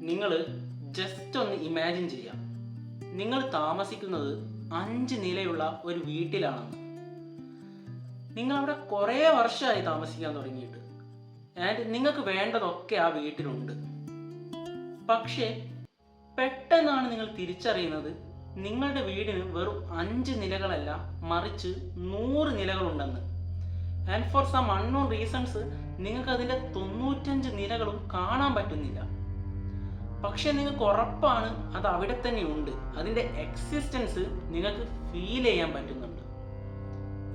നിങ്ങൾ ജസ്റ്റ് ഒന്ന് ഇമാജിൻ ചെയ്യാം. നിങ്ങൾ താമസിക്കുന്നത് 5 നിലയുള്ള ഒരു വീട്ടിലാണെന്ന്. നിങ്ങൾ അവിടെ കുറേ വർഷമായി താമസിക്കാൻ തുടങ്ങിയിട്ട്, ആൻഡ് നിങ്ങൾക്ക് വേണ്ടതൊക്കെ ആ വീട്ടിലുണ്ട്. പക്ഷേ പെട്ടെന്നാണ് നിങ്ങൾ തിരിച്ചറിയുന്നത് നിങ്ങളുടെ വീടിന് വെറും 5 നിലകളല്ല, മറിച്ച് 100 നിലകളുണ്ടെന്ന്. And for some unknown reasons നിങ്ങൾക്ക് അതിൻ്റെ 95 നിലകളും കാണാൻ പറ്റുന്നില്ല. പക്ഷെ നിങ്ങൾക്ക് ഉറപ്പാണ് അത് അവിടെ തന്നെ ഉണ്ട്. അതിൻ്റെ എക്സിസ്റ്റൻസ് നിങ്ങൾക്ക് ഫീൽ ചെയ്യാൻ പറ്റുന്നുണ്ട്.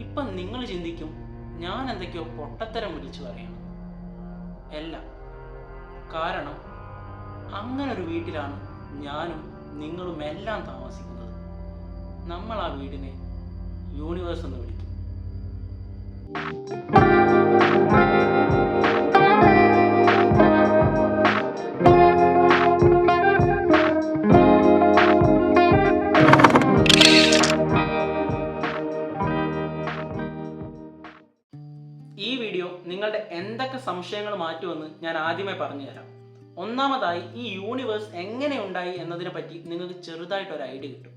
ഇപ്പം നിങ്ങൾ ചിന്തിക്കും, ഞാൻ എന്തൊക്കെയോ പൊട്ടത്തരം വിളിച്ചു പറയണം. അല്ല, കാരണം അങ്ങനൊരു വീട്ടിലാണ് ഞാനും നിങ്ങളും എല്ലാം താമസിക്കുന്നത്. നമ്മൾ ആ വീടിനെ യൂണിവേഴ്സ് എന്ന് വിളിക്കും. ഈ വീഡിയോ നിങ്ങളുടെ എന്തൊക്കെ സംശയങ്ങൾ മാറ്റുമെന്ന് ഞാൻ ആദ്യമേ പറഞ്ഞുതരാം. ഒന്നാമതായി, ഈ യൂണിവേഴ്സ് എങ്ങനെ ഉണ്ടായി എന്നതിനെ പറ്റി നിങ്ങൾക്ക് ചെറുതായിട്ടൊരു ഐഡിയ കിട്ടും.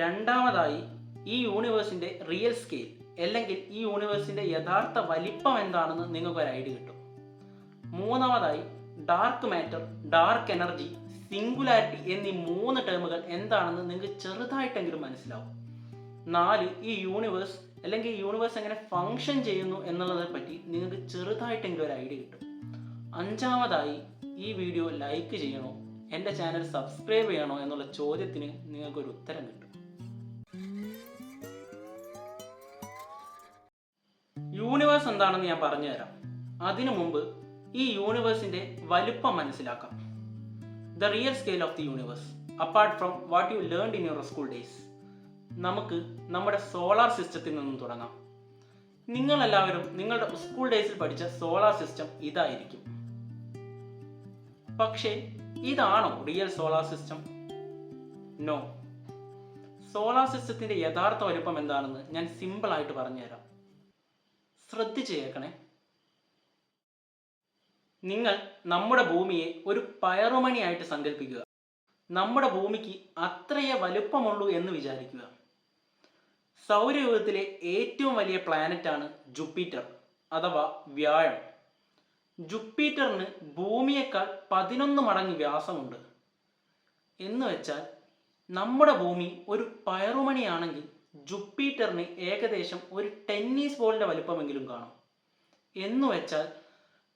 രണ്ടാമതായി, ഈ യൂണിവേഴ്സിൻ്റെ റിയൽ സ്കെയിൽ അല്ലെങ്കിൽ ഈ യൂണിവേഴ്സിൻ്റെ യഥാർത്ഥ വലിപ്പം എന്താണെന്ന് നിങ്ങൾക്കൊരു ഐഡിയ കിട്ടും. മൂന്നാമതായി, dark matter, dark energy, singularity എന്നീ 3 ടേമുകൾ എന്താണെന്ന് നിങ്ങൾക്ക് ചെറുതായിട്ടെങ്കിലും മനസ്സിലാവും. 4, ഈ യൂണിവേഴ്സ് അല്ലെങ്കിൽ യൂണിവേഴ്സ് എങ്ങനെ ഫങ്ഷൻ ചെയ്യുന്നു എന്നുള്ളതിനെ പറ്റി നിങ്ങൾക്ക് ചെറുതായിട്ടെങ്കിലും ഒരു ഐഡിയ കിട്ടും. 5ാമതായി, ഈ വീഡിയോ ലൈക്ക് ചെയ്യണോ, എൻ്റെ ചാനൽ സബ്സ്ക്രൈബ് ചെയ്യണോ എന്നുള്ള ചോദ്യത്തിന് നിങ്ങൾക്കൊരു ഉത്തരം കിട്ടും. യൂണിവേഴ്സ് എന്താണെന്ന് ഞാൻ പറഞ്ഞുതരാം. അതിനു മുമ്പ് ഈ യൂണിവേഴ്സിൻ്റെ വലുപ്പം മനസ്സിലാക്കാം. The real scale of the universe apart from what you learned in your school days. നമുക്ക് നമ്മുടെ സോളാർ സിസ്റ്റത്തിൽ നിന്നും തുടങ്ങാം. നിങ്ങളെല്ലാവരും നിങ്ങളുടെ സ്കൂൾ ഡേയ്സിൽ പഠിച്ച സോളാർ സിസ്റ്റം ഇതായിരിക്കും. പക്ഷേ ഇതാണോ real solar system? No. Solar സിസ്റ്റത്തിന്റെ യഥാർത്ഥ വലുപ്പം എന്താണെന്ന് ഞാൻ സിമ്പിൾ ആയിട്ട് പറഞ്ഞുതരാം. ശ്രദ്ധിച്ച് കേൾക്കണേ. നിങ്ങൾ നമ്മുടെ ഭൂമിയെ ഒരു പയറുമണിയായിട്ട് സങ്കല്പിക്കുക. നമ്മുടെ ഭൂമിക്ക് അത്രയേ വലുപ്പമുള്ളൂ എന്ന് വിചാരിക്കുക. സൗരയൂഥത്തിലെ ഏറ്റവും വലിയ പ്ലാനറ്റാണ് ജുപ്പിറ്റർ അഥവാ വ്യാഴം. ജുപ്പിറ്ററിന് ഭൂമിയേക്കാൾ 11 മടങ്ങ് വ്യാസമുണ്ട്. എന്ന് വെച്ചാൽ നമ്മുടെ ഭൂമി ഒരു പയറുമണിയാണെങ്കിൽ ജുപ്പിറ്ററിന് ഏകദേശം ഒരു ടെന്നീസ് ബോളിൻ്റെ വലുപ്പമെങ്കിലും കാണും. എന്ന് വെച്ചാൽ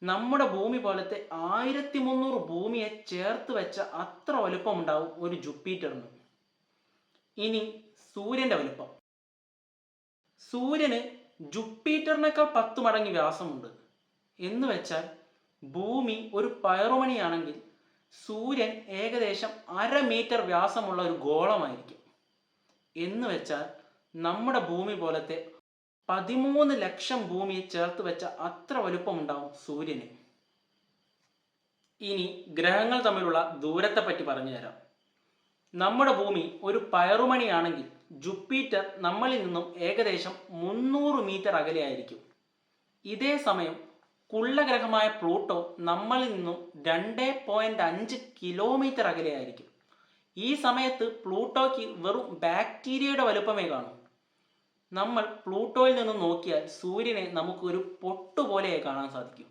നമ്മുടെ ഭൂമി പോലത്തെ 1300 ഭൂമിയെ ചേർത്ത് വെച്ച അത്ര വലുപ്പമുണ്ടാവും ഒരു ജുപ്പിറ്ററിന്. ഇനി സൂര്യൻ്റെ വലുപ്പം. സൂര്യന് ജുപ്പിറ്ററിനേക്കാൾ 10 മടങ്ങ് വ്യാസമുണ്ട്. എന്ന് വെച്ചാൽ ഭൂമി ഒരു പയറുമണിയാണെങ്കിൽ സൂര്യൻ ഏകദേശം 1/2 മീറ്റർ വ്യാസമുള്ള ഒരു ഗോളമായിരിക്കും. എന്ന് വെച്ചാൽ നമ്മുടെ ഭൂമി പോലത്തെ 13 ലക്ഷം ഭൂമിയെ ചേർത്ത് വെച്ച അത്ര വലുപ്പമുണ്ടാവും സൂര്യന്. ഇനി ഗ്രഹങ്ങൾ തമ്മിലുള്ള ദൂരത്തെ പറ്റി പറഞ്ഞുതരാം. നമ്മുടെ ഭൂമി ഒരു പയറുമണിയാണെങ്കിൽ ജുപ്പിറ്റർ നമ്മളിൽ നിന്നും ഏകദേശം 300 മീറ്റർ അകലെയായിരിക്കും. ഇതേ സമയം കുള്ളഗ്രഹമായ പ്ലൂട്ടോ നമ്മളിൽ നിന്നും 2.5 കിലോമീറ്റർ അകലെയായിരിക്കും. ഈ സമയത്ത് പ്ലൂട്ടോയ്ക്ക് വെറും ബാക്ടീരിയയുടെ വലുപ്പമേ കാണൂ. നമ്മൾ പ്ലൂട്ടോയിൽ നിന്ന് നോക്കിയാൽ സൂര്യനെ നമുക്ക് ഒരു പൊട്ടുപോലെ കാണാൻ സാധിക്കും.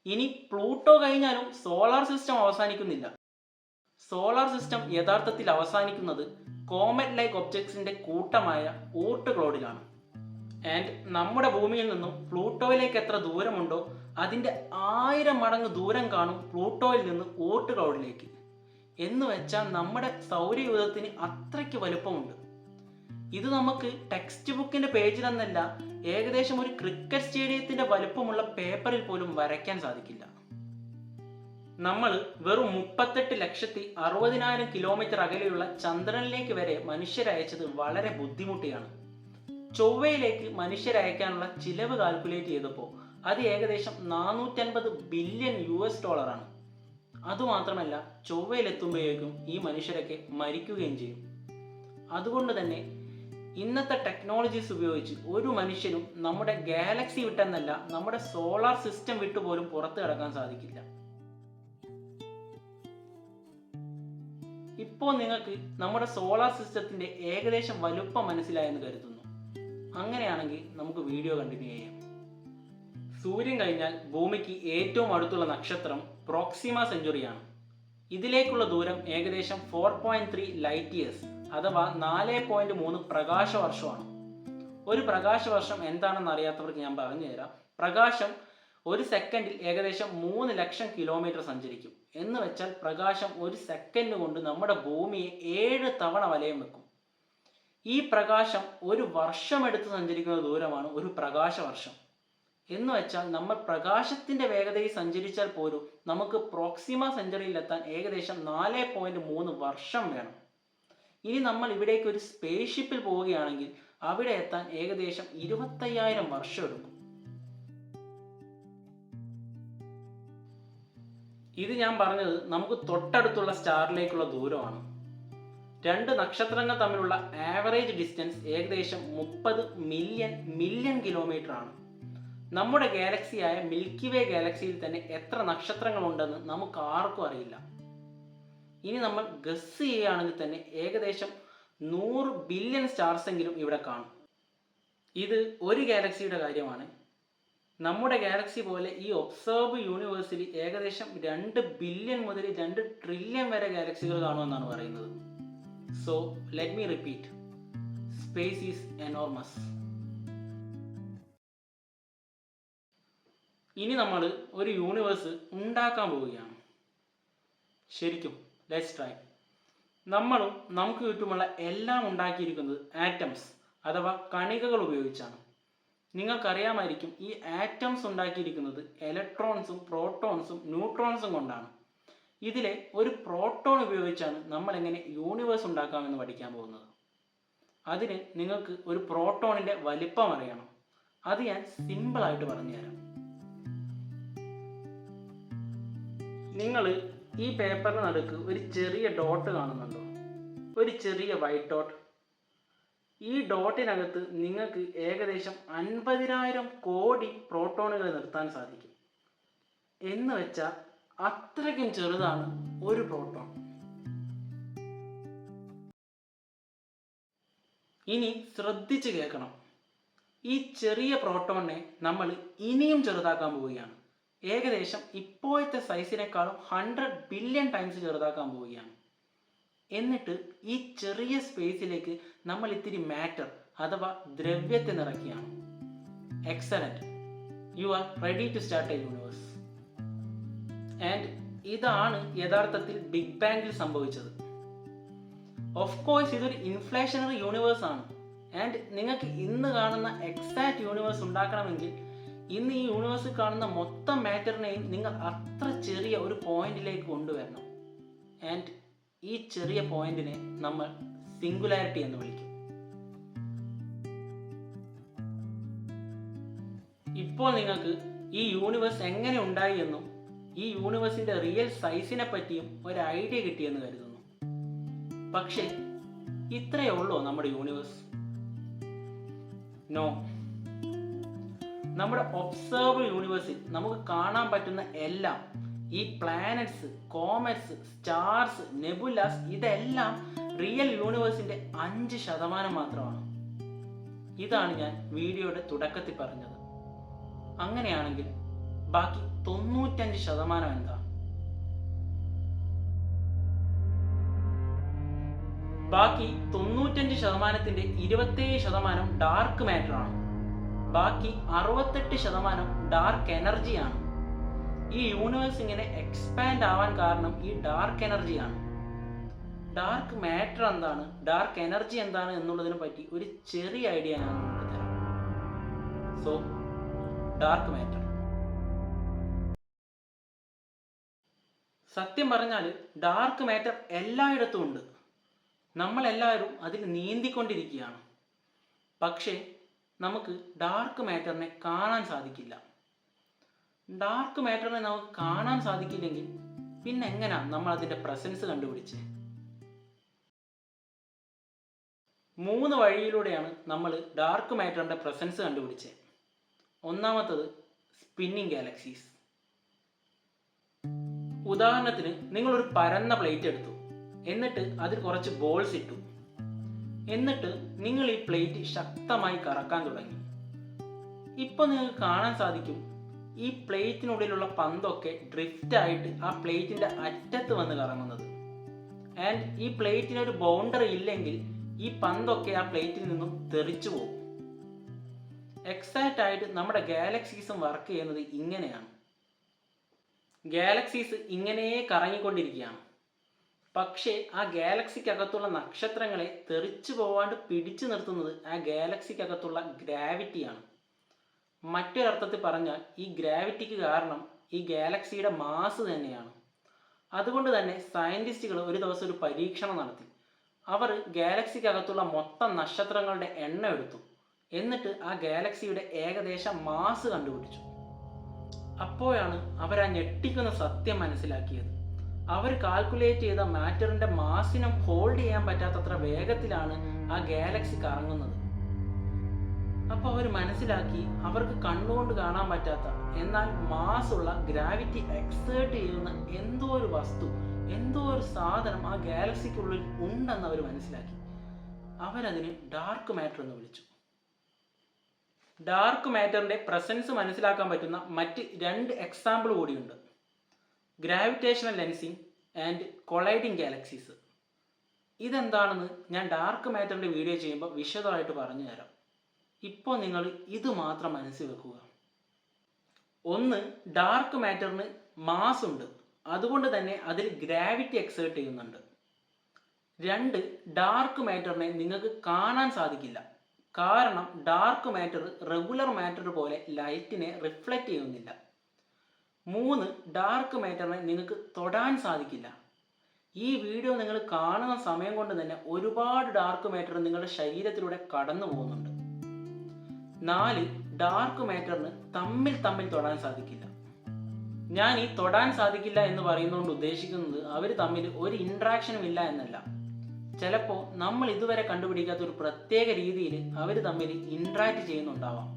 ഇനി പ്ലൂട്ടോ കഴിഞ്ഞാലും സോളാർ സിസ്റ്റം അവസാനിക്കുന്നില്ല. സോളാർ സിസ്റ്റം യഥാർത്ഥത്തിൽ അവസാനിക്കുന്നത് കോമറ്റ് ലൈക്ക് ഒബ്ജക്ട്സിന്റെ കൂട്ടമായ ഊർട്ട് ക്ലൗഡിലാണ്. ആൻഡ് നമ്മുടെ ഭൂമിയിൽ നിന്നും പ്ലൂട്ടോയിലേക്ക് എത്ര ദൂരമുണ്ടോ അതിൻ്റെ 1000 മടങ്ങ് ദൂരം കാണും പ്ലൂട്ടോയിൽ നിന്ന് ഊർട്ട് ക്ലൗഡിലേക്ക്. എന്ന് വെച്ചാൽ നമ്മുടെ സൗരയൂഥത്തിന് അത്രയ്ക്ക് വലുപ്പമുണ്ട്. ഇത് നമുക്ക് ടെക്സ്റ്റ് ബുക്കിന്റെ പേജിലെന്നല്ല, ഏകദേശം ഒരു ക്രിക്കറ്റ് സ്റ്റേഡിയത്തിന്റെ വലുപ്പമുള്ള പേപ്പറിൽ പോലും വരയ്ക്കാൻ സാധിക്കില്ല. നമ്മൾ വെറും 38,60,000 കിലോമീറ്റർ അകലെയുള്ള ചന്ദ്രനിലേക്ക് വരെ മനുഷ്യരയച്ചത് വളരെ ബുദ്ധിമുട്ടിയാണ്. ചൊവ്വയിലേക്ക് മനുഷ്യരയക്കാനുള്ള ചിലവ് കാൽക്കുലേറ്റ് ചെയ്തപ്പോൾ അത് ഏകദേശം $450 ബില്യൺ ആണ്. അതുമാത്രമല്ല, ചൊവ്വയിലെത്തുമ്പോഴേക്കും ഈ മനുഷ്യരൊക്കെ മരിക്കുകയും ചെയ്യും. അതുകൊണ്ട് തന്നെ ഇന്നത്തെ ടെക്നോളജീസ് ഉപയോഗിച്ച് ഒരു മനുഷ്യനും നമ്മുടെ ഗാലക്സി വിട്ടെന്നല്ല, നമ്മുടെ സോളാർ സിസ്റ്റം വിട്ടുപോലും പുറത്തു കടക്കാൻ സാധിക്കില്ല. ഇപ്പോൾ നിങ്ങൾക്ക് നമ്മുടെ സോളാർ സിസ്റ്റത്തിൻ്റെ ഏകദേശം വലുപ്പം മനസ്സിലായെന്ന് കരുതുന്നു. അങ്ങനെയാണെങ്കിൽ നമുക്ക് വീഡിയോ കണ്ടിന്യൂ ചെയ്യാം. സൂര്യൻ കഴിഞ്ഞാൽ ഭൂമിക്ക് ഏറ്റവും അടുത്തുള്ള നക്ഷത്രം പ്രോക്സിമ സെഞ്ചുറിയാണ്. ഇതിലേക്കുള്ള ദൂരം ഏകദേശം 4.3 ലൈറ്റ് ഇയേഴ്സ് അഥവാ 4.3 പ്രകാശവർഷമാണ്. ഒരു പ്രകാശവർഷം എന്താണെന്ന് അറിയാത്തവർക്ക് ഞാൻ പറഞ്ഞുതരാം. പ്രകാശം ഒരു സെക്കൻഡിൽ ഏകദേശം 3 ലക്ഷം കിലോമീറ്റർ സഞ്ചരിക്കും. എന്ന് വെച്ചാൽ പ്രകാശം ഒരു സെക്കൻഡ് കൊണ്ട് നമ്മുടെ ഭൂമിയെ 7 തവണ വലയം വെക്കും. ഈ പ്രകാശം ഒരു വർഷമെടുത്ത് സഞ്ചരിക്കുന്ന ദൂരമാണ് ഒരു പ്രകാശവർഷം. എന്ന് വെച്ചാൽ നമ്മൾ പ്രകാശത്തിന്റെ വേഗതയിൽ സഞ്ചരിച്ചാൽ പോലും നമുക്ക് പ്രോക്സിമ സെഞ്ചുറിയിലെത്താൻ ഏകദേശം 4.3 വർഷം വേണം. ഇനി നമ്മൾ ഇവിടേക്ക് ഒരു സ്പേസ് ഷിപ്പിൽ പോവുകയാണെങ്കിൽ അവിടെ എത്താൻ ഏകദേശം 25,000 വർഷം എടുക്കും. ഇത് ഞാൻ പറഞ്ഞത് നമുക്ക് തൊട്ടടുത്തുള്ള സ്റ്റാറിലേക്കുള്ള ദൂരമാണ്. 2 നക്ഷത്രങ്ങൾ തമ്മിലുള്ള ആവറേജ് ഡിസ്റ്റൻസ് ഏകദേശം 30 മില്യൺ കിലോമീറ്റർ ആണ്. നമ്മുടെ ഗാലക്സിയായ മിൽക്കി വേ ഗാലക്സിയിൽ തന്നെ എത്ര നക്ഷത്രങ്ങളുണ്ടെന്ന് നമുക്ക് ആർക്കും അറിയില്ല. ഇനി നമ്മൾ ഗസ് ചെയ്യുകയാണെങ്കിൽ തന്നെ ഏകദേശം 100 ബില്യൺ സ്റ്റാർസ് എങ്കിലും ഇവിടെ കാണും. ഇത് ഒരു ഗാലക്സിയുടെ കാര്യമാണ്. നമ്മുടെ ഗാലക്സി പോലെ ഈ ഒബ്സർവ് യൂണിവേഴ്സിൽ ഏകദേശം 2 ബില്യൺ മുതൽ 2 ട്രില്യൺ വരെ ഗാലക്സികൾ കാണുമെന്നാണ് പറയുന്നത്. So let me repeat, space is enormous. ഇനി നമ്മൾ ഒരു യൂണിവേഴ്സ് ഉണ്ടാക്കാൻ പോവുകയാണ്. ശരിക്കും ലെറ്റ്സ് ട്രൈ. നമ്മളും നമുക്ക് ചുറ്റുമുള്ള എല്ലാം ഉണ്ടാക്കിയിരിക്കുന്നത് ആറ്റംസ് അഥവാ കണികകൾ ഉപയോഗിച്ചാണ്. നിങ്ങൾക്കറിയാമായിരിക്കും ഈ ആറ്റംസ് ഉണ്ടാക്കിയിരിക്കുന്നത് ഇലക്ട്രോൺസും പ്രോട്ടോൺസും ന്യൂട്രോൺസും കൊണ്ടാണ്. ഇതിലെ ഒരു പ്രോട്ടോൺ ഉപയോഗിച്ചാണ് നമ്മൾ എങ്ങനെ യൂണിവേഴ്സ് ഉണ്ടാക്കാമെന്ന് പഠിക്കാൻ പോകുന്നത്. അതിന് നിങ്ങൾക്ക് ഒരു പ്രോട്ടോണിൻ്റെ വലിപ്പം അറിയണം. അത് ഞാൻ സിമ്പിളായിട്ട് പറഞ്ഞുതരാം. നിങ്ങൾ ഈ പേപ്പറിന് നടുക്ക് ഒരു ചെറിയ ഡോട്ട് കാണുന്നുണ്ടോ? ഒരു ചെറിയ വൈറ്റ് ഡോട്ട്. ഈ ഡോട്ടിനകത്ത് നിങ്ങൾക്ക് ഏകദേശം 50,000 കോടി പ്രോട്ടോണുകൾ നിർത്താൻ സാധിക്കും. എന്ന് വെച്ചാൽ അത്രയ്ക്കും ചെറുതാണ് ഒരു പ്രോട്ടോൺ. ഇനി ശ്രദ്ധിച്ച് കേൾക്കണം. ഈ ചെറിയ പ്രോട്ടോണിനെ നമ്മൾ ഇനിയും ചെറുതാക്കാൻ പോവുകയാണ്. ഏകദേശം ഇപ്പോഴത്തെ സൈസിനേക്കാളും 100 ബില്യൺ ടൈംസ് ചെറുതാക്കാൻ പോവുകയാണ്. എന്നിട്ട് ഈ ചെറിയ സ്പേസിലേക്ക് നമ്മൾ ഇത്തിരി മാറ്റർ അഥവാ ദ്രവ്യത്തെ നിറയ്ക്കുകയാണ്. Excellent, you are ready to start a universe. And ഇതാണ് യഥാർത്ഥത്തിൽ ബിഗ് ബാങ്ങിൽ സംഭവിച്ചത്. ഓഫ് കോഴ്സ് ഇതൊരു ഇൻഫ്ലേഷണറി യൂണിവേഴ്സ് ആണ്. ആൻഡ് നിങ്ങൾക്ക് ഇന്ന് കാണുന്ന എക്സാക്ട് യൂണിവേഴ്സ് ഉണ്ടാക്കണമെങ്കിൽ ഇന്ന് ഈ യൂണിവേഴ്സിൽ കാണുന്ന മൊത്തം മാറ്ററിനെയും നിങ്ങൾ അത്ര ചെറിയ ഒരു പോയിന്റിലേക്ക് കൊണ്ടുവരണം. ആൻഡ് ഈ ചെറിയ പോയിന്റിനെ നമ്മൾ സിംഗുലാരിറ്റി എന്ന് വിളിക്കും. ഇപ്പോൾ നിങ്ങൾക്ക് ഈ യൂണിവേഴ്സ് എങ്ങനെ ഉണ്ടായി എന്നും ഈ യൂണിവേഴ്സിന്റെ റിയൽ സൈസിനെ പറ്റിയും ഒരു ഐഡിയ കിട്ടിയെന്ന് കരുതുന്നു. പക്ഷേ ഇത്രയേ ഉള്ളൂ നമ്മുടെ യൂണിവേഴ്സ്? നോ. നമ്മുടെ ഒബ്സർവ് യൂണിവേഴ്സിൽ നമുക്ക് കാണാൻ പറ്റുന്ന എല്ലാം, ഈ പ്ലാനറ്റ്സ്, കോമറ്റ്സ്, സ്റ്റാർസ്, നെബുലാസ്, ഇതെല്ലാം റിയൽ യൂണിവേഴ്സിന്റെ 5% മാത്രമാണ്. ഇതാണ് ഞാൻ വീഡിയോയുടെ തുടക്കത്തിൽ പറഞ്ഞത്. അങ്ങനെയാണെങ്കിൽ ബാക്കി 95% എന്താ? ബാക്കി 95%ത്തിന്റെ 27% ഡാർക്ക് മാറ്റർ ആണ്. ബാക്കി 68% ഡാർക്ക് എനർജിയാണ്. ഈ യൂണിവേഴ്സ് ഇങ്ങനെ എക്സ്പാൻഡ് ആവാൻ കാരണം ഈ ഡാർക്ക് എനർജിയാണ്. ഡാർക്ക് മാറ്റർ എന്താണ്, ഡാർക്ക് എനർജി എന്താണ് എന്നുള്ളതിനെ പറ്റി ഒരു ചെറിയ ഐഡിയ ഞാൻ നിങ്ങൾക്ക് തരാം. സോ ഡാർക്ക് മാറ്റർ, സത്യം പറഞ്ഞാൽ ഡാർക്ക് മാറ്റർ എല്ലായിടത്തും ഉണ്ട്. നമ്മളെല്ലാവരും അതിൽ നീന്തിക്കൊണ്ടിരിക്കുകയാണ്. പക്ഷേ നമുക്ക് ഡാർക്ക് മാറ്ററിനെ കാണാൻ സാധിക്കില്ല. ഡാർക്ക് മാറ്ററിനെ നമുക്ക് കാണാൻ സാധിക്കില്ലെങ്കിൽ പിന്നെ എങ്ങനെയാ നമ്മൾ അതിൻ്റെ പ്രസൻസ് കണ്ടുപിടിച്ചേ? 3 വഴിയിലൂടെയാണ് നമ്മൾ ഡാർക്ക് മാറ്ററിൻ്റെ പ്രസൻസ് കണ്ടുപിടിച്ചത്. ഒന്നാമത്തത് സ്പിന്നിങ് ഗാലക്സീസ്. ഉദാഹരണത്തിന് നിങ്ങളൊരു പരന്ന പ്ലേറ്റ് എടുത്തു. എന്നിട്ട് അതിൽ കുറച്ച് ബോൾസ് ഇട്ടു. എന്നിട്ട് നിങ്ങൾ ഈ പ്ലേറ്റ് ശക്തമായി കറക്കാൻ തുടങ്ങി. ഇപ്പോൾ നിങ്ങൾക്ക് കാണാൻ സാധിക്കും ഈ പ്ലേറ്റിനുള്ളിലുള്ള പന്തൊക്കെ ഡ്രിഫ്റ്റ് ആയിട്ട് ആ പ്ലേറ്റിന്റെ അറ്റത്ത് വന്ന് കറങ്ങുന്നത്. ആൻഡ് ഈ പ്ലേറ്റിന് ഒരു ബൗണ്ടറി ഇല്ലെങ്കിൽ ഈ പന്തൊക്കെ ആ പ്ലേറ്റിൽ നിന്നും തെറിച്ചു പോകും. എക്സാക്റ്റ് ആയിട്ട് നമ്മുടെ ഗാലക്സീസും വർക്ക് ചെയ്യുന്നത് ഇങ്ങനെയാണ്. ഗാലക്സീസ് ഇങ്ങനെ കറങ്ങിക്കൊണ്ടിരിക്കുകയാണ്. പക്ഷേ ആ ഗാലക്സിക്കകത്തുള്ള നക്ഷത്രങ്ങളെ തെറിച്ചു പോവാണ്ട് പിടിച്ചു നിർത്തുന്നത് ആ ഗാലക്സിക്കകത്തുള്ള ഗ്രാവിറ്റിയാണ്. മറ്റൊരർത്ഥത്തിൽ പറഞ്ഞാൽ ഈ ഗ്രാവിറ്റിക്ക് കാരണം ഈ ഗാലക്സിയുടെ മാസ് തന്നെയാണ്. അതുകൊണ്ട് തന്നെ സയന്റിസ്റ്റുകൾ ഒരു ദിവസം ഒരു പരീക്ഷണം നടത്തി. അവർ ഗാലക്സിക്കകത്തുള്ള മൊത്തം നക്ഷത്രങ്ങളുടെ എണ്ണം എടുത്തു. എന്നിട്ട് ആ ഗാലക്സിയുടെ ഏകദേശ മാസ് കണ്ടുപിടിച്ചു. അപ്പോഴാണ് അവർ ആ ഞെട്ടിക്കുന്ന സത്യം മനസ്സിലാക്കിയത്. അവർ കാൽക്കുലേറ്റ് ചെയ്ത മാറ്ററിന്റെ മാസിനും ഹോൾഡ് ചെയ്യാൻ പറ്റാത്തത്ര വേഗത്തിലാണ് ആ ഗാലക്സി കറങ്ങുന്നത്. അപ്പോൾ അവർ മനസ്സിലാക്കി അവർക്ക് കണ്ണുകൊണ്ട് കാണാൻ പറ്റാത്ത എന്നാൽ മാസ് ഉള്ള ഗ്രാവിറ്റി എക്സേർട്ട് ചെയ്യുന്ന എന്തോ ഒരു വസ്തു, എന്തോ ഒരു സാധനം ആ ഗാലക്സിക്കുള്ളിൽ ഉണ്ടെന്ന് അവർ മനസ്സിലാക്കി. അവരതിന് ഡാർക്ക് മാറ്റർ എന്ന് വിളിച്ചു. ഡാർക്ക് മാറ്ററിന്റെ പ്രസൻസ് മനസ്സിലാക്കാൻ പറ്റുന്ന മറ്റ് 2 എക്സാമ്പിൾ കൂടിയുണ്ട്: gravitational lensing and colliding galaxies. ഇതെന്താണെന്ന് ഞാൻ ഡാർക്ക് മാറ്ററിന്റെ വീഡിയോ ചെയ്യുമ്പോൾ വിശദമായിട്ട് പറഞ്ഞു തരാം. ഇപ്പോൾ നിങ്ങൾ ഇത് മാത്രം മനസ്സിൽ വെക്കുക. ഒന്ന്, ഡാർക്ക് മാറ്ററിന് മാസ് ഉണ്ട്, അതുകൊണ്ട് തന്നെ അതിൽ ഗ്രാവിറ്റി എക്സേർട്ട് ചെയ്യുന്നുണ്ട്. 2, ഡാർക്ക് മാറ്ററിനെ നിങ്ങൾക്ക് കാണാൻ സാധിക്കില്ല, കാരണം ഡാർക്ക് മാറ്റർ റെഗുലർ മാറ്റർ പോലെ ലൈറ്റിനെ റിഫ്ലക്റ്റ് ചെയ്യുന്നില്ല. 3, ഡാർക്ക് മാറ്ററിനെ നിങ്ങൾക്ക് തൊടാൻ സാധിക്കില്ല. ഈ വീഡിയോ നിങ്ങൾ കാണുന്ന സമയം കൊണ്ട് തന്നെ ഒരുപാട് ഡാർക്ക് മാറ്റർ നിങ്ങളുടെ ശരീരത്തിലൂടെ കടന്നു പോകുന്നുണ്ട്. 4, ഡാർക്ക് മാറ്ററിന് തമ്മിൽ തൊടാൻ സാധിക്കില്ല. ഞാൻ ഈ തൊടാൻ സാധിക്കില്ല എന്ന് പറയുന്നതുകൊണ്ട് ഉദ്ദേശിക്കുന്നത് അവർ തമ്മിൽ ഒരു ഇൻട്രാക്ഷനും ഇല്ല എന്നല്ല. ചിലപ്പോൾ നമ്മൾ ഇതുവരെ കണ്ടുപിടിക്കാത്ത ഒരു പ്രത്യേക രീതിയിൽ അവർ തമ്മിൽ ഇൻട്രാക്ട് ചെയ്യുന്നുണ്ടാവാം.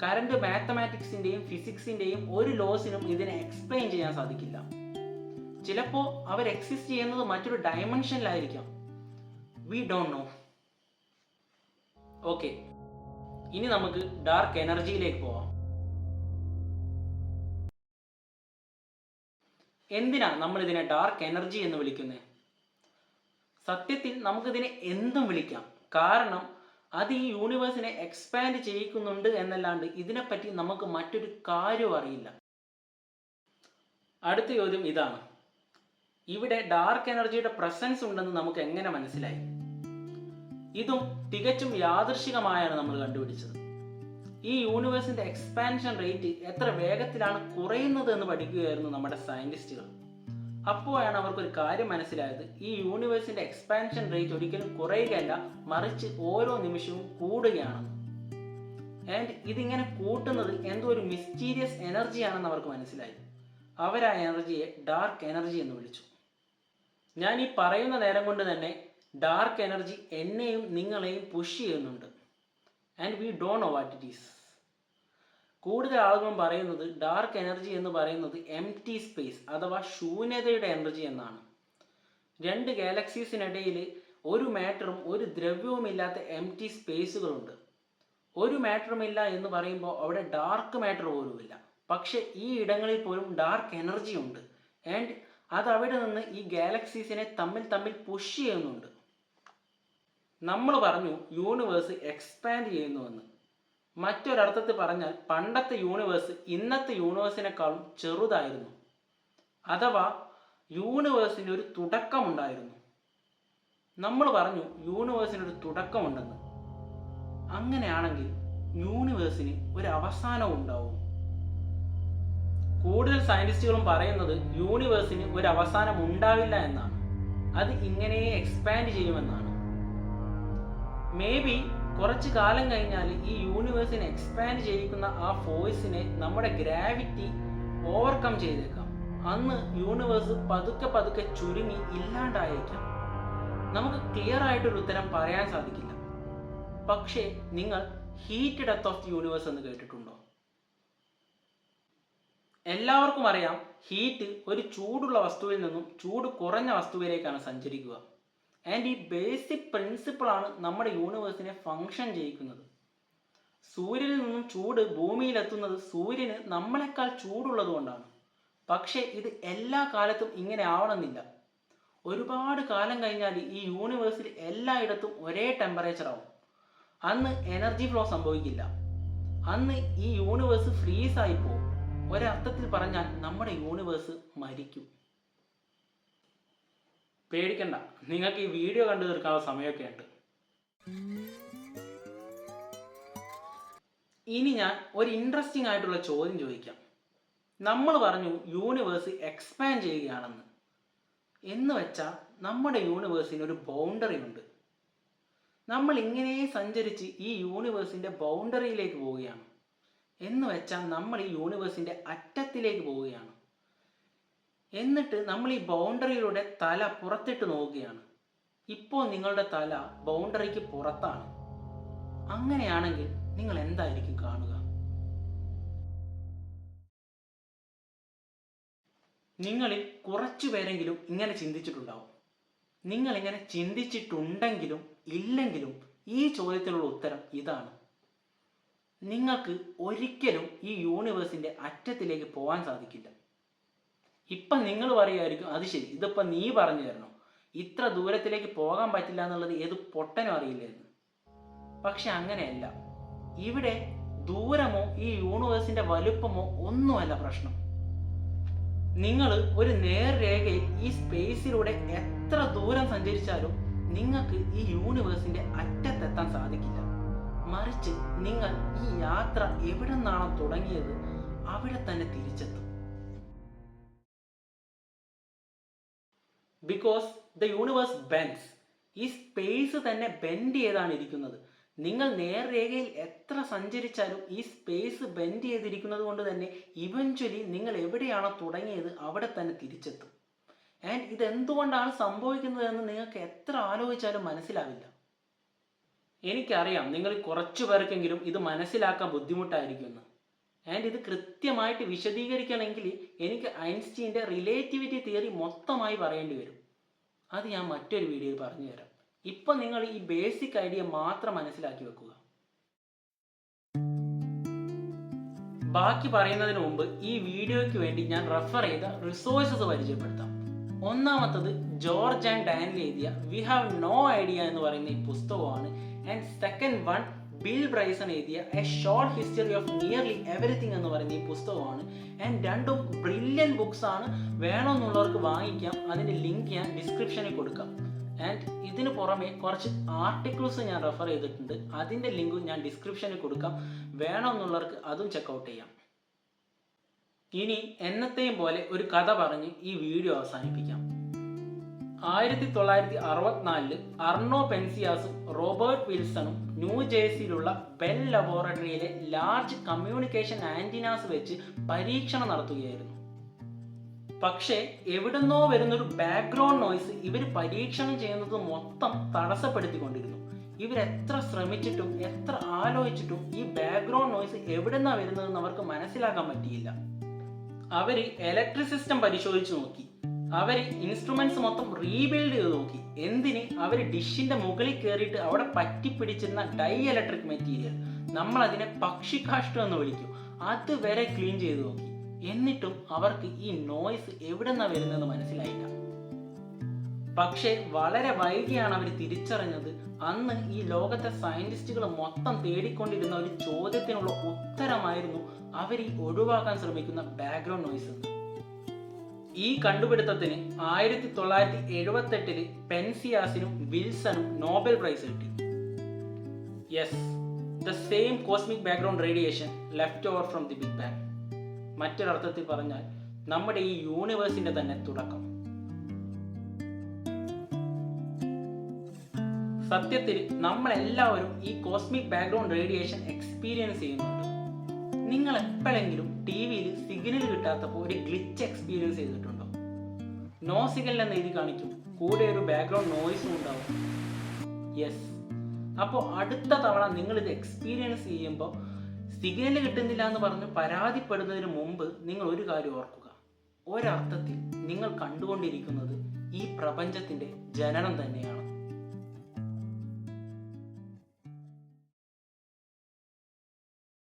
കറണ്ട് മാത്തമാറ്റിക്സിന്റെയും ഫിസിക്സിന്റെയും ഒരു ലോസിനും ഇതിനെ എക്സ്പ്ലെയിൻ ചെയ്യാൻ സാധിക്കില്ല. ചിലപ്പോൾ അവർ എക്സിസ്റ്റ് ചെയ്യുന്നത് മറ്റൊരു ഡയമെൻഷനിലായിരിക്കാം. We don't know. ഓക്കെ, ഇനി നമുക്ക് ഡാർക്ക് എനർജിയിലേക്ക് പോവാം. എന്തിനാ നമ്മൾ ഇതിനെ ഡാർക്ക് എനർജി എന്ന് വിളിക്കുന്നത്? സത്യത്തിൽ നമുക്കിതിനെ എന്തും വിളിക്കാം, കാരണം അത് ഈ യൂണിവേഴ്സിനെ എക്സ്പാൻഡ് ചെയ്യിക്കുന്നുണ്ട് എന്നല്ലാണ്ട് ഇതിനെപ്പറ്റി നമുക്ക് മറ്റൊരു കാര്യവും അറിയില്ല. അടുത്ത ചോദ്യം ഇതാണ്: ഇവിടെ ഡാർക്ക് എനർജിയുടെ പ്രസൻസ് ഉണ്ടെന്ന് നമുക്ക് എങ്ങനെ മനസ്സിലായി? ഇതും തികച്ചും യാദൃശികമായാണ് നമ്മൾ കണ്ടുപിടിച്ചത്. ഈ യൂണിവേഴ്സിന്റെ എക്സ്പാൻഷൻ റേറ്റ് എത്ര വേഗത്തിലാണ് കുറയുന്നത് എന്ന് പഠിക്കുകയായിരുന്നു നമ്മുടെ സയന്റിസ്റ്റുകൾ. അപ്പോഴാണ് അവർക്കൊരു കാര്യം മനസ്സിലായത്: ഈ യൂണിവേഴ്സിന്റെ എക്സ്പാൻഷൻ റേറ്റ് ഒരിക്കലും കുറയുകയല്ല, മറിച്ച് ഓരോ നിമിഷവും കൂടുകയാണെന്ന്. ആൻഡ് ഇതിങ്ങനെ കൂട്ടുന്നത് എന്തോ ഒരു മിസ്റ്റീരിയസ് എനർജിയാണെന്ന് അവർക്ക് മനസ്സിലായി. അവർ ആ എനർജിയെ ഡാർക്ക് എനർജി എന്ന് വിളിച്ചു. ഞാൻ ഈ പറയുന്ന നേരം കൊണ്ട് തന്നെ ഡാർക്ക് എനർജി എന്നെയും നിങ്ങളെയും പുഷ് ചെയ്യുന്നുണ്ട്. And we don't no what it is. കൂടുതൽ ആളുകളും പറയുന്നത് ഡാർക്ക് എനർജി എന്ന് പറയുന്നത് എംപ്റ്റി സ്പേസ് അഥവാ ശൂന്യതയുടെ എനർജി എന്നാണ്. 2 ഗാലക്സീസിനിടയിൽ ഒരു മാറ്ററും ഒരു ദ്രവ്യവും ഇല്ലാത്ത എംപ്റ്റി സ്പേസുകളുണ്ട്. ഒരു മാറ്ററും ഇല്ല എന്ന് പറയുമ്പോൾ അവിടെ ഡാർക്ക് മാറ്റർ പോലുമില്ല. പക്ഷെ ഈ ഇടങ്ങളിൽ പോലും ഡാർക്ക് എനർജി ഉണ്ട്. ആൻഡ് അത് അവിടെ നിന്ന് ഈ ഗാലക്സീസിനെ തമ്മിൽ പുഷ് ചെയ്യുന്നുണ്ട്. നമ്മൾ പറഞ്ഞു യൂണിവേഴ്സ് എക്സ്പാൻഡ് ചെയ്യുന്നുവെന്ന്. മറ്റൊരർത്ഥത്തിൽ പറഞ്ഞാൽ പണ്ടത്തെ യൂണിവേഴ്സ് ഇന്നത്തെ യൂണിവേഴ്സിനേക്കാളും ചെറുതായിരുന്നു, അഥവാ യൂണിവേഴ്സിന് ഒരു തുടക്കമുണ്ടായിരുന്നു. നമ്മൾ പറഞ്ഞു യൂണിവേഴ്സിനൊരു തുടക്കമുണ്ടെന്ന്. അങ്ങനെയാണെങ്കിൽ യൂണിവേഴ്സിന് ഒരു അവസാനവും ഉണ്ടാവും. കൂടുതൽ സയന്റിസ്റ്റുകളും പറയുന്നത് യൂണിവേഴ്സിന് ഒരു അവസാനം ഉണ്ടാവില്ല എന്നാണ്. അത് ഇങ്ങനെ എക്സ്പാൻഡ് ചെയ്യുമെന്നാണ്. മേ ബി കുറച്ച് കാലം കഴിഞ്ഞാൽ ഈ യൂണിവേഴ്സിനെ എക്സ്പാൻഡ് ചെയ്യിക്കുന്ന ആ ഫോഴ്സിനെ നമ്മുടെ ഗ്രാവിറ്റി ഓവർകം ചെയ്തേക്കാം. അന്ന് യൂണിവേഴ്സ് പതുക്കെ ചുരുങ്ങി ഇല്ലാണ്ടായേക്കാം. നമുക്ക് ക്ലിയർ ആയിട്ടൊരു ഉത്തരം പറയാൻ സാധിക്കില്ല. പക്ഷേ നിങ്ങൾ heat death of the universe എന്ന് കേട്ടിട്ടുണ്ടോ? എല്ലാവർക്കും അറിയാം, ഹീറ്റ് ഒരു ചൂടുള്ള വസ്തുവിൽ നിന്നും ചൂട് കുറഞ്ഞ വസ്തുവിലേക്കാണ് സഞ്ചരിക്കുക. ആൻഡ് ഈ ബേസിക് പ്രിൻസിപ്പിളാണ് നമ്മുടെ യൂണിവേഴ്സിനെ ഫങ്ഷൻ ചെയ്യിക്കുന്നത്. സൂര്യനിൽ നിന്നും ചൂട് ഭൂമിയിലെത്തുന്നത് സൂര്യന് നമ്മളെക്കാൾ ചൂടുള്ളത് കൊണ്ടാണ്. പക്ഷേ ഇത് എല്ലാ കാലത്തും ഇങ്ങനെ ആവണമെന്നില്ല. ഒരുപാട് കാലം കഴിഞ്ഞാൽ ഈ യൂണിവേഴ്സിൽ എല്ലായിടത്തും ഒരേ ടെമ്പറേച്ചർ ആവും. അന്ന് എനർജി ഫ്ലോ സംഭവിക്കില്ല. അന്ന് ഈ യൂണിവേഴ്സ് ഫ്രീസായി പോകും. ഒരർത്ഥത്തിൽ പറഞ്ഞാൽ നമ്മുടെ യൂണിവേഴ്സ് മരിക്കും. പേടിക്കണ്ട, നിങ്ങൾക്ക് ഈ വീഡിയോ കണ്ടു തീർക്കാനുള്ള സമയമൊക്കെ ഉണ്ട്. ഇനി ഞാൻ ഒരു ഇൻട്രസ്റ്റിംഗ് ആയിട്ടുള്ള ചോദ്യം ചോദിക്കാം. നമ്മൾ പറഞ്ഞു യൂണിവേഴ്സ് എക്സ്പാൻഡ് ചെയ്യുകയാണെന്ന്. എന്ന് വെച്ചാൽ നമ്മുടെ യൂണിവേഴ്സിന് ഒരു ബൗണ്ടറി ഉണ്ട്. നമ്മൾ ഇങ്ങനെ സഞ്ചരിച്ച് ഈ യൂണിവേഴ്സിൻ്റെ ബൗണ്ടറിയിലേക്ക് പോവുകയാണ്. എന്ന് വെച്ചാൽ നമ്മൾ ഈ യൂണിവേഴ്സിൻ്റെ അറ്റത്തിലേക്ക് പോവുകയാണ്. എന്നിട്ട് നമ്മൾ ഈ ബൗണ്ടറിയിലൂടെ തല പുറത്തിട്ട് നോക്കുകയാണ്. ഇപ്പോൾ നിങ്ങളുടെ തല ബൗണ്ടറിക്ക് പുറത്താണ്. അങ്ങനെയാണെങ്കിൽ നിങ്ങൾ എന്തായിരിക്കും കാണുക? നിങ്ങളിൽ കുറച്ചു പേരെങ്കിലും ഇങ്ങനെ ചിന്തിച്ചിട്ടുണ്ടാവും. നിങ്ങൾ ഇങ്ങനെ ചിന്തിച്ചിട്ടുണ്ടെങ്കിലും ഇല്ലെങ്കിലും ഈ ചോദ്യത്തിനുള്ള ഉത്തരം ഇതാണ്. നിങ്ങൾക്ക് ഒരിക്കലും ഈ യൂണിവേഴ്സിൻ്റെ അറ്റത്തിലേക്ക് പോകാൻ സാധിക്കില്ല. ഇപ്പം നിങ്ങൾ പറയുമായിരിക്കും, അത് ശരി, ഇതിപ്പോൾ നീ പറഞ്ഞു തരണോ? ഇത്ര ദൂരത്തിലേക്ക് പോകാൻ പറ്റില്ല എന്നുള്ളത് ഏത് പൊട്ടനും അറിയില്ലായിരുന്നു. പക്ഷെ അങ്ങനെയല്ല. ഇവിടെ ദൂരമോ ഈ യൂണിവേഴ്സിൻ്റെ വലുപ്പമോ ഒന്നുമല്ല പ്രശ്നം. നിങ്ങൾ ഒരു നേർരേഖയിൽ ഈ സ്പേസിലൂടെ എത്ര ദൂരം സഞ്ചരിച്ചാലും നിങ്ങൾക്ക് ഈ യൂണിവേഴ്സിൻ്റെ അറ്റത്തെത്താൻ സാധിക്കില്ല. മറിച്ച് നിങ്ങൾ ഈ യാത്ര എവിടെ നിന്നാണോ തുടങ്ങിയത് അവിടെ തന്നെ തിരിച്ചെത്തും. Because the universe bends. ഈ സ്പേസ് തന്നെ ബെൻഡ് ചെയ്താണ് ഇരിക്കുന്നത്. നിങ്ങൾ നേർരേഖയിൽ എത്ര സഞ്ചരിച്ചാലും ഈ സ്പേസ് ബെൻഡ് ചെയ്തിരിക്കുന്നത് കൊണ്ട് തന്നെ ഇവഞ്ച്വലി നിങ്ങൾ എവിടെയാണോ തുടങ്ങിയത് അവിടെ തന്നെ തിരിച്ചെത്തും. ആൻഡ് ഇതെന്തുകൊണ്ടാണ് സംഭവിക്കുന്നതെന്ന് നിങ്ങൾക്ക് എത്ര ആലോചിച്ചാലും മനസ്സിലാവില്ല. എനിക്കറിയാം നിങ്ങൾ കുറച്ചു പേർക്കെങ്കിലും ഇത് മനസ്സിലാക്കാൻ ബുദ്ധിമുട്ടായിരിക്കുമെന്ന്. ആൻഡ് ഇത് കൃത്യമായിട്ട് വിശദീകരിക്കണമെങ്കിൽ എനിക്ക് ഐൻസ്റ്റീൻ്റെ റിലേറ്റിവിറ്റി തിയറി മൊത്തമായി പറയേണ്ടി വരും. അത് ഞാൻ മറ്റൊരു വീഡിയോയിൽ പറഞ്ഞു തരാം. ഇപ്പം നിങ്ങൾ ഈ ബേസിക് ഐഡിയ മാത്രം മനസ്സിലാക്കി വെക്കുക. ബാക്കി പറയുന്നതിന് മുമ്പ് ഈ വീഡിയോയ്ക്ക് വേണ്ടി ഞാൻ റെഫർ ചെയ്ത റിസോഴ്സസ് പരിചയപ്പെടുത്താം. ഒന്നാമത്തത് ജോർജ് ആൻഡ് ഡാനിയൽ എഴുതിയ വി ഹാവ് നോ ഐഡിയ എന്ന് പറയുന്ന ഈ പുസ്തകമാണ്. And second one Bill Bryson എഴുതിയ a short history of nearly everything എന്ന് പറയുന്ന ഈ പുസ്തകമാണ്. ആൻഡ് രണ്ടും ബ്രില്യൻറ്റ് ബുക്സ് ആണ്. വേണമെന്നുള്ളവർക്ക് വാങ്ങിക്കാം. അതിൻ്റെ ലിങ്ക് ഞാൻ ഡിസ്ക്രിപ്ഷനിൽ കൊടുക്കാം. ആൻഡ് ഇതിന് പുറമെ കുറച്ച് ആർട്ടിക്കിൾസ് ഞാൻ റെഫർ ചെയ്തിട്ടുണ്ട്. അതിൻ്റെ ലിങ്കും ഞാൻ ഡിസ്ക്രിപ്ഷനിൽ കൊടുക്കാം. വേണമെന്നുള്ളവർക്ക് അതും ചെക്കൗട്ട് ചെയ്യാം. ഇനി എന്നത്തെയും പോലെ ഒരു കഥ പറഞ്ഞ് ഈ വീഡിയോ അവസാനിപ്പിക്കാം. 1964 അർണോ പെൻസിയാസും റോബർട്ട് വിൽസണും ന്യൂജേഴ്സിയിലുള്ള ബെൽ ലബോറട്ടറിയിലെ ലാർജ് കമ്മ്യൂണിക്കേഷൻ ആന്റിനാസ് വെച്ച് പരീക്ഷണം നടത്തുകയായിരുന്നു. പക്ഷേ എവിടുന്നോ വരുന്നൊരു ബാക്ക്ഗ്രൗണ്ട് നോയ്സ് ഇവർ പരീക്ഷണം ചെയ്യുന്നത് മൊത്തം തടസ്സപ്പെടുത്തിക്കൊണ്ടിരുന്നു. ഇവരെത്ര ശ്രമിച്ചിട്ടും എത്ര ആലോചിച്ചിട്ടും ഈ ബാക്ക്ഗ്രൗണ്ട് നോയ്സ് എവിടുന്നാണ് വരുന്നതെന്ന് അവർക്ക് മനസ്സിലാക്കാൻ പറ്റിയില്ല. അവർ ഇലക്ട്രിക് സിസ്റ്റം പരിശോധിച്ച് നോക്കി. അവർ ഇൻസ്ട്രുമെന്റ്സ് മൊത്തം റീബിൽഡ് ചെയ്ത് നോക്കി. എന്തിന്? അവർ ഡിഷിന്റെ മുകളിൽ കയറിയിട്ട് അവിടെ പറ്റിപ്പിടിച്ചിരുന്ന ഡൈ ഇലക്ട്രിക് മെറ്റീരിയൽ, നമ്മൾ അതിനെ പക്ഷികാഷ്ടം എന്ന് വിളിക്കും, അത് വരെ ക്ലീൻ ചെയ്ത് നോക്കി. എന്നിട്ടും അവർക്ക് ഈ നോയ്സ് എവിടെ നിന്നാണ് വരുന്നതെന്ന് മനസ്സിലായില്ല. പക്ഷേ വളരെ വൈകിയാണ് അവർ തിരിച്ചറിഞ്ഞത് അന്ന് ഈ ലോകത്തെ സയന്റിസ്റ്റുകൾ മൊത്തം തേടിക്കൊണ്ടിരുന്ന ഒരു ചോദ്യത്തിനുള്ള ഉത്തരമായിരുന്നു അവർ ഈ ഒഴിവാക്കാൻ ശ്രമിക്കുന്ന ബാക്ക്ഗ്രൗണ്ട് നോയ്സ് എന്ന്. ഈ കണ്ടുപിടുത്തത്തിന് 1978 പെൻസിയാസിനും വിൽസണും നോബൽ പ്രൈസ് കിട്ടി. Yes, the same cosmic background radiation left over from the big bang. മറ്റൊരർത്ഥത്തിൽ പറഞ്ഞാൽ നമ്മുടെ ഈ യൂണിവേഴ്സിന്റെ തന്നെ തുടക്കം. സത്യത്തിൽ നമ്മളെല്ലാവരും ഈ കോസ്മിക് ബാക്ക്ഗ്രൗണ്ട് റേഡിയേഷൻ എക്സ്പീരിയൻസ് ചെയ്യുന്നുണ്ട്. നിങ്ങൾ എപ്പോഴെങ്കിലും ടി വിയിൽ സിഗ്നൽ കിട്ടാത്തപ്പോൾ ഒരു ഗ്ലിച്ച് എക്സ്പീരിയൻസ് ചെയ്തിട്ടുണ്ടോ? നോ സിഗ്നൽ എന്ന് എഴുതി കാണിക്കും, കൂടെ ഒരു ബാക്ക്ഗ്രൗണ്ട് നോയ്സും ഉണ്ടാവും. യെസ്, അപ്പോൾ അടുത്ത തവണ നിങ്ങൾ ഇത് എക്സ്പീരിയൻസ് ചെയ്യുമ്പോൾ സിഗ്നൽ കിട്ടുന്നില്ല എന്ന് പറഞ്ഞ് പരാതിപ്പെടുന്നതിന് മുമ്പ് നിങ്ങൾ ഒരു കാര്യം ഓർക്കുക. ഒരർത്ഥത്തിൽ നിങ്ങൾ കണ്ടുകൊണ്ടിരിക്കുന്നത് ഈ പ്രപഞ്ചത്തിന്റെ ജനനം തന്നെയാണ്.